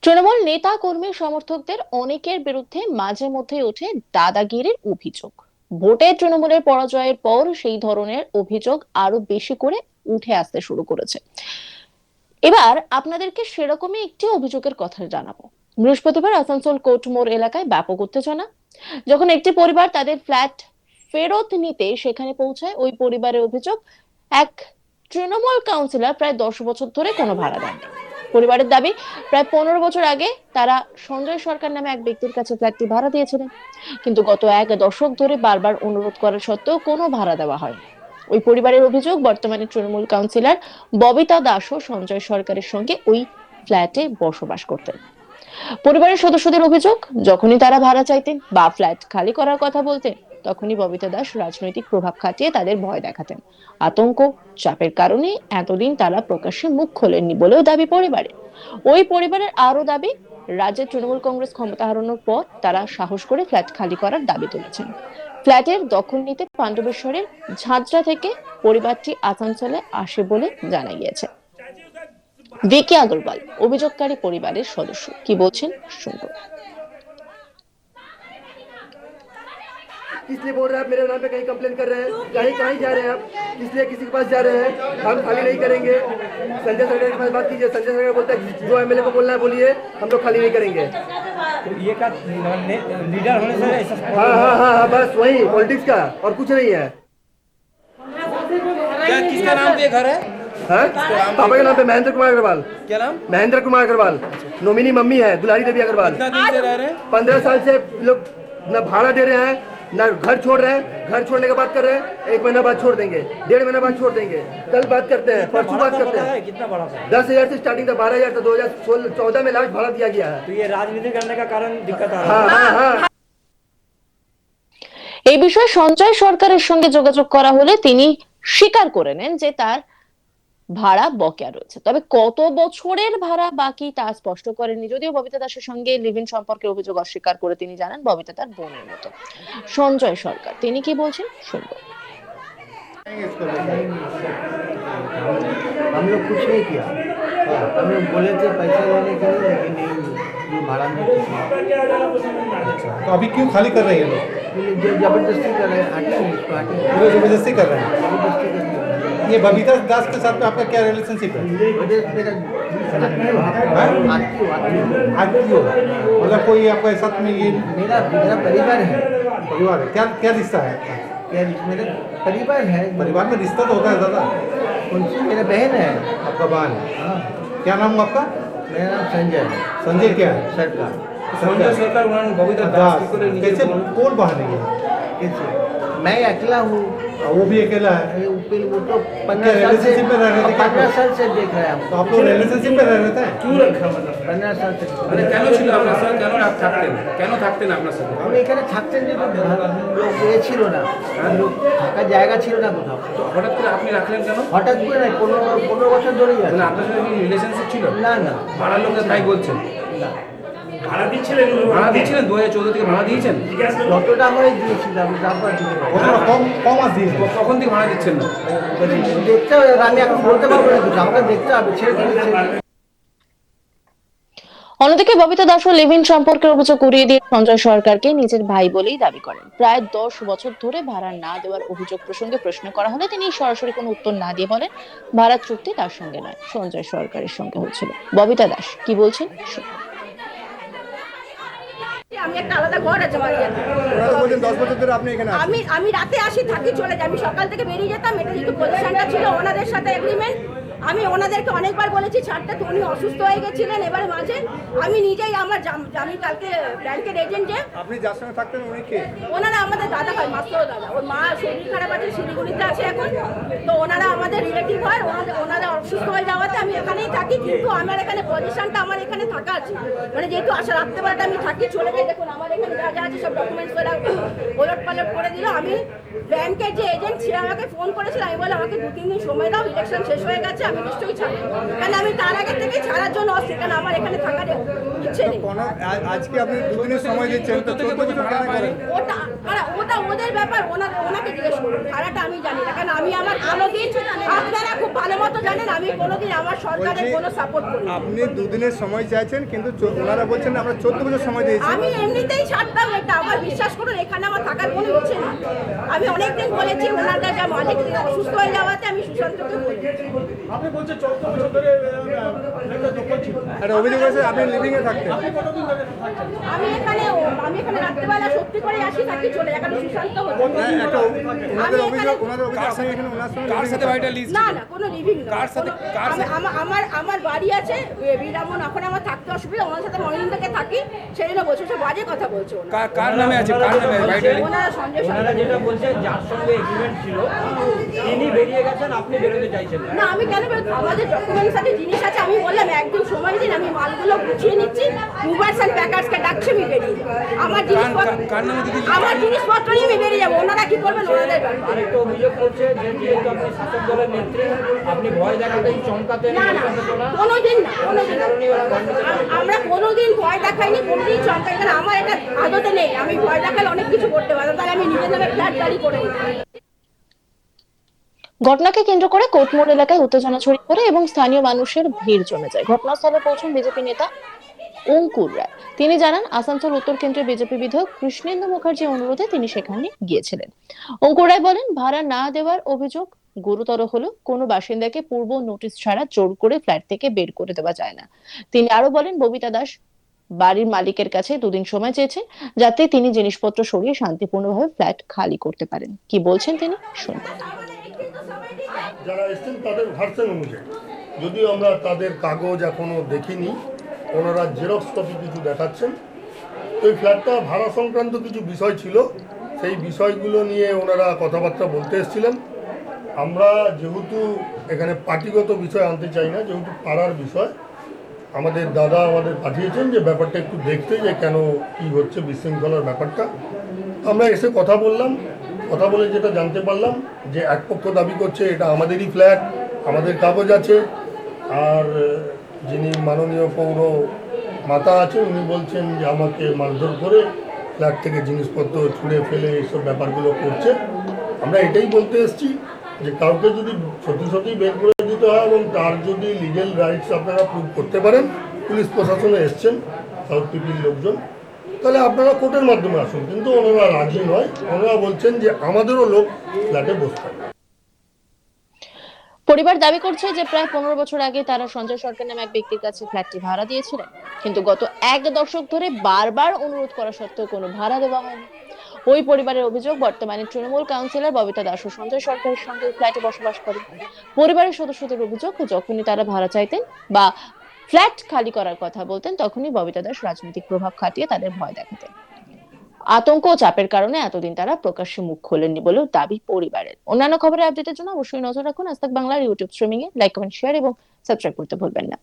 তৃণমূল নেতা কর্মী সমর্থকদের অনেকের বিরুদ্ধে মাঝে মধ্যে ওঠে দাদাগিরির অভিযোগ। ভোটে তৃণমূলের পরাজয়ের পর সেই ধরনের অভিযোগ আরো বেশি করে উঠে আসতে শুরু করেছে। এবার আপনাদেরকে সেরকমই একটি অভিযোগের কথা জানাবো। বৃহস্পতিবার আসানসোল কোর্টমোড় এলাকায় ব্যাপক উত্তেজনা। যখন একটি পরিবার তাদের ফ্ল্যাট ফেরত নিতে সেখানে পৌঁছায়, ওই পরিবারের অভিযোগ, এক তৃণমূল কাউন্সিলর প্রায় 10 বছর ধরে কোনো ভাড়া দেননি। পরিবারের দাবি, প্রায় 15 বছর আগে তারা সঞ্জয় সরকার নামে এক ব্যক্তির কাছে ফ্ল্যাটটি ভাড়া দিয়েছিলেন, কিন্তু গত 1 দশক ধরে বারবার অনুরোধ করা সত্ত্বেও কোনো ভাড়া দেওয়া হয়নি। ওই পরিবারের অভিযোগ, বর্তমানে তৃণমূল কাউন্সিলর ববিতা দাসও সঞ্জয় সরকারের সঙ্গে ওই ফ্ল্যাটে বসবাস করতেন। পরিবারের সদস্যদের অভিযোগ, যখনই তারা ভাড়া চাইতেন বা ফ্ল্যাট খালি করার কথা বলতেন, তখনই ববিতা দাস রাজনৈতিক প্রভাব খাটিয়ে তাদের ভয় দেখাতেন। আতঙ্ক, চাপের কারণে এতদিন তারা প্রকাশ্যে মুখ খোলেননি বলেও দাবি পরিবারের। ওই পরিবারের আরো দাবি, রাজ্যে তৃণমূল কংগ্রেস ক্ষমতা হারানোর পর তারা সাহস করে ফ্ল্যাট খালি করার দাবি তুলেছেন। ফ্ল্যাটের দখল নিতে পাণ্ডবেশ্বরের ঝাঁঝরা থেকে পরিবারটি আসানসোলে আসে বলে জানা গিয়েছে। ভিকি আগরওয়াল অভিযোগকারী পরিবারের সদস্য কি বলছেন শুনবো। इसलिए बोल रहे हैं आप मेरे नाम पे कहीं कंप्लेन कर रहे हैं, कहीं कहीं जा रहे हैं आप, इसलिए किसी के पास जा रहे हैं, हम खाली नहीं करेंगे। संजय सरकार के पास बात कीजिए, संजय सरकार बोलते हैं जो एमएलए को बोलना है बोलिए, हम लोग खाली नहीं करेंगे। तो ये का लीडर होने से ऐसा हाँ हाँ हाँ हाँ, बस वही पॉलिटिक्स का और कुछ नहीं है। क्या किसका नाम पे घर है? हाँ? पापा के नाम पे महेंद्र कुमार अग्रवाल। क्या नाम? महेंद्र कुमार अग्रवाल। नॉमिनी मम्मी है दुलारी देवी अग्रवाल। कितना दिन से रह रहे हैं? 15 साल से लोग न भाड़ा दे रहे हैं, न घर छोड़ रहे हैं। घर छोड़ने का बात कर रहे हैं, 1 महीना बाद छोड़ देंगे, 1.5 महीना बाद छोड़ देंगे, कल बात करते हैं, परसों बात करते हैं। कितना बड़ा था? 10,000 से स्टार्टिंग था, 12,000 था, 2014 में लास्ट भाड़ा दिया गया है। तो ये राजनीति करने का कारण दिक्कत आ रहा हाँ है। हाँ हाँ। এই বিষয়ে সঞ্জয় সরকারের সঙ্গে যোগাযোগ করা হলে তিনি স্বীকার করে নেন যে তার ভাড়া বকেয়া রয়েছে, তবে কত বছরের ভাড়া বাকি তা স্পষ্ট করেননি। যদিও ববিতা দাসের সঙ্গে লিভ ইন সম্পর্কের অভিযোগ অস্বীকার করে তিনি জানান ববিতা তার বোনের মতো। সঞ্জয় সরকার তিনি কি বলছেন শুনবো। हम लोग कुछ नहीं किया, हम लोग बोले थे पैसा लेने के लिए, लेकिन नहीं, ये भाड़ा नहीं किया। तो अभी क्यों खाली कर रहे हैं लोग? ये जबरदस्ती कर रहे हैं, हटेंगे इसको, हटेंगे, वो जबरदस्ती कर रहे हैं। जबरदस्ती कर रहे हैं। ये बबीता दास के साथ में आपका क्या रिलेशनशिप है? वजह मेरा आती आत्मीय मतलब कोई आपका साथ में ये मेरा मेरा परिवार है, परिवार है? क्या क्या रिश्ता है आपका? क्या मेरा परिवार है। परिवार में रिश्ता तो होता है दादा। उनसे मेरा बहन है। आपका बहन है? हाँ, क्या नाम है आपका? मेरा नाम संजय है, संजय क्या है? सरकार। संजय सरकार उन्होंने बबीता दास की को दास नीचे कैसे बोला। कौन बहन है ये? कैसे मैं अकेला हूँ, वो भी अकेला है? वो तो क्या 15 साल से relationship में रह रहे थे क्या? 15 साल से देख रहे हैं तो आप लोग रिलेशनशिप में रह रहे थे? क्यों रखा मतलब? 15 साल से মানে কেন ছিল আপনার সাথে, কেন থাকতেন, কেন থাকতেন আপনার সাথে? আমি এখানে থাকতেন যে লোক এ ছিল না, লোক থাকার জায়গা ছিল না কোথাও। তো হঠাৎ করে আপনি রাখলেন কেন? হঠাৎ করে না, 15 বছর ধরেই আছে। মানে আপনার সাথে কি রিলেশনশিপ ছিল? না না ভাড়ার লোকরা তাই বলছেন। না, ভাড়া দিচ্ছিলেন 2014 থেকে ভাড়া দিয়েছেন? যতটা হয় দিয়েছিলাম, তারপর দিতে পারি। কতটা কম মাস দিয়েছে? কখন থেকে ভাড়া দিচ্ছেন না? দেখতে হবে, আমি এখন বলতে পারবো না কিছু, আমাকে দেখতে হবে, ছেড়ে দিয়েছে। অন্যদিকে ববিতা দাসও লিভ ইন সম্পর্কের অভিযোগ উড়িয়ে দিয়ে সঞ্জয় সরকারকে নিজের ভাই বলেই দাবি করেন। প্রায় 10 বছর ধরে ভাড়া না দেওয়ার অভিযোগ প্রসঙ্গে প্রশ্ন করা হলে তিনি সরাসরি কোনো উত্তর না দিয়ে বলেন ভাড়া চুক্তি তার সঙ্গে নয়, সঞ্জয় সরকারের সঙ্গে হচ্ছিল। ববিতা দাস কি বলছেন শুনুন। আমি একটা আলাদা ঘর আছে আমার এখানে। ওরা তো বলছেন 10 বছর ধরে আপনি এখানে আছেন। আমি রাতে আসি, থাকি, চলে যাই। আমি সকাল থেকে বেরিয়ে যেতাম, এটা যেহেতু পজিশনটা ছিল ওনাদের সাথে এগ্রিমেন্ট। আমি ওনাদেরকে অনেকবার বলেছি ছাড়তে, তো উনি অসুস্থ হয়ে গেছিলেন। এবারে মাঝে আমি নিজেই আমি কালকে ব্যাংকের এজেন্ট, যে আপনি যার সঙ্গে থাকতেন উনি কে? ওনারা আমাদের দাদা হয়, মাস্টার দাদা। ওর মা শরীর খারাপ আছে, শিলিগুড়িতে আছে এখন। তো ওনারা আমাদের রিলেটিভ হয়। ওনারা অসুস্থ হয়ে যাওয়াতে আমি এখানেই থাকি, কিন্তু আমার এখানে পজিশনটা আমার এখানে থাকা আছে। মানে যেহেতু আসা রাত্রেবেলাটা আমি থাকি, চলে যাই। দেখুন আমার এখানে যা যা আছে সব ডকুমেন্টস ওলট পালট করে দিল। আমি ব্যাংকের যে এজেন্ট সে আমাকে ফোন করেছিল, আমি বলে আমাকে 2-3 দিন সময় দাও, ইলেকশন শেষ হয়ে গেছে, আমি নিশ্চয়ই ছাড়বো, কারণ আমি তার আগে থেকে ছাড়ার জন্য অস্থির, কারণ আমার এখানে থাকার ইচ্ছে নেই। আজকে আপনি দুদিনের সময় দিচ্ছেন, তো 14 বছর কেন করেন? ওটা ওদের ব্যাপার, ওনাকে জিজ্ঞেস করুন, ভাড়াটা আমি জানি না, কারণ আমি আমার কোনোদিন, আপনারা খুব ভালো মতো জানেন আমি কোনোদিন আমার সরকারের কোনো সাপোর্ট করি না। আপনি দুদিনের সময় চাইছেন, কিন্তু ওনারা বলছেন আমরা 14 বছর সময় দিয়েছি। আমি এমনিতেই ছাড়তাম এটা, আমার বিশ্বাস করুন এখানে আমার থাকার কোনো ইচ্ছে নেই। আমি অনেকদিন বলেছি ওনারা যা মালিক অসুস্থ হয়ে যাওয়াতে আমি সুশান্তকে বলেছি। আপনি বলছেন 14 বছর ধরে একটা অভিযোগ আছে আপনি লিভিং এ থাকতেন। আমি এখানে রাত্রেবেলা সত্যি করে আসি, থাকি, চলে যাই, কারণ সুশান্ত হচ্ছে। একটা ওনাদের অভিযোগ আপনি এখানে ওনার সঙ্গে কার সাথে বাড়িটা লিজ? না কোনো লিভিং না। কার সাথে? আমার বাড়ি আছে বিরামন, এখন আমার থাকতে অসুবিধা, ওনার সাথে অনেকদিন থেকে থাকি, সেই জন্য বলছে, সে বাজে কথা বলছে। কার নামে আছে? কার নামে বাড়িটা লিজ? ওনারা সঞ্জয় ওনারা সরকার। যেটা বলছে যার সঙ্গে এগ্রিমেন্ট ছিল তিনি বেরিয়ে গেছেন, আপনি বেরোতে চাইছেন না। না আমি কেন বেরোবো? আমাদের ডকুমেন্টস আছে, জিনিস আছে, আমি বললাম একদিন সময় দিন, আমি মালগুলো গুছিয়ে নিচ্ছি, মুভার্স অ্যান্ড প্যাকার্সকে ডাকছি, আমি বেরিয়ে যাবো। কার নামে দিদি? আমার জিনিসপত্র নিয়ে আমি বেরিয়ে যাবো, ওনারা কি করবেন ওনাদের ব্যাপার। আরেকটা অভিযোগ করছে যে যেহেতু আপনি শাসক দলের নেত্রী, আপনি ভয় দেখাতেন, চমকাতেন, না কোনোদিন না, কোনোদিন না। আমরা কোনোদিন ভয় দেখাইনি, কোনোদিন চমকাই না, আমার এটা আদতে নেই। আমি ভয় দেখালে অনেক কিছু করতে পারতাম, তাহলে আমি নিজের নামে ফ্ল্যাট গাড়ি করে নিতাম। ঘটনাকে কেন্দ্র করে কোর্টমোড় এলাকায় উত্তেজনা ছড়িয়ে পড়ে এবং স্থানীয় মানুষের ভিড় জমে যায়। ঘটনাস্থলে পৌঁছান বিজেপি নেতা অঙ্কুর রায়। তিনি জানান, আসানসোল উত্তর কেন্দ্রের বিজেপি বিধায়ক কৃষ্ণেন্দু মুখার্জির অনুরোধে তিনি সেখানে গিয়েছিলেন। অঙ্কুর রায় বলেন, ভাড়া না দেওয়ার অভিযোগ গুরুতর হলো কোনো বাসিন্দাকে পূর্ব নোটিশ ছাড়া জোর করে ফ্ল্যাট থেকে বের করে দেওয়া যায় না। তিনি আরো বলেন, ববিতা দাস বাড়ির মালিকের কাছে 2 দিন সময় চেয়েছেন যাতে তিনি জিনিসপত্র সরিয়ে শান্তিপূর্ণভাবে ফ্ল্যাট খালি করতে পারেন। কি বলছেন তিনি শুনুন। যারা এসছেন তাদের ভার্সন অনুযায়ী, যদিও আমরা তাদের কাগজ এখনো দেখিনি, ওনারা জেরক্স কপি কিছু দেখাচ্ছেন। তো এই ফ্ল্যাটটা ভাড়া সংক্রান্ত কিছু বিষয় ছিল, সেই বিষয়গুলো নিয়ে ওনারা কথাবার্তা বলতে এসেছিলেন। আমরা যেহেতু এখানে পার্টিগত বিষয় আনতে চাই না, যেহেতু পাড়ার বিষয়, আমাদের দাদা আমাদের পাঠিয়েছেন যে ব্যাপারটা একটু দেখতে, যে কেন কি হচ্ছে বিশৃঙ্খলার ব্যাপারটা। আমরা এসে কথা বললাম, কথা বলে যেটা জানতে পারলাম যে এক পক্ষ দাবি করছে এটা আমাদেরই ফ্ল্যাট, আমাদের কাগজ আছে, আর যিনি মাননীয় পৌর মাতা আছেন উনি বলছেন যে আমাকে মারধর করে ফ্ল্যাট থেকে জিনিসপত্র ছুঁড়ে ফেলে এইসব ব্যাপারগুলো করছে। আমরা এটাই বলতে এসেছি যে কাউকে যদি সত্যি সত্যি বের করে দিতে হয় এবং তার যদি লিগ্যাল রাইটস আপনারা প্রুভ করতে পারেন, পুলিশ প্রশাসনে এসছেন সাউথ পিপির লোকজন, তাহলে আপনারা কোর্টের মাধ্যমে আসুন। কিন্তু ওনারা রাজি নয়, ওনারা বলছেন যে আমাদেরও লোক ফ্ল্যাটে বসতে হবে। পরিবার দাবি করছে যে প্রায় 15 বছর আগে তারা সঞ্জয় সরকার নামে এক ব্যক্তির কাছে ফ্ল্যাটটি ভাড়া দিয়েছিলেন, কিন্তু গত 1 দশক ধরে বারবার অনুরোধ করা সত্ত্বেও কোনো ভাড়া দেওয়া হয়নি। ওই পরিবারের অভিযোগ, বর্তমানে তৃণমূল কাউন্সিলর ববিতা দাস ও সঞ্জয় সরকারের সঙ্গে ফ্ল্যাটে বসবাস করেন। পরিবারের সদস্যদের অভিযোগ, যখনই তারা ভাড়া চাইতেন বা ফ্ল্যাট খালি করার কথা বলতেন, তখনই ববিতা দাস রাজনৈতিক প্রভাব খাটিয়ে তাদের ভয় দেখাতেন। আতঙ্ক ও চাপের কারণে এতদিন তারা প্রকাশ্যে মুখ খোলেননি বলেও দাবি পরিবারের। অন্যান্য খবরের আপডেটের জন্য অবশ্যই নজর রাখুন আজ তাক বাংলার ইউটিউব স্ট্রিমিং এ। লাইক, কমেন্ট, শেয়ার এবং সাবস্ক্রাইব করতে ভুলবেন না।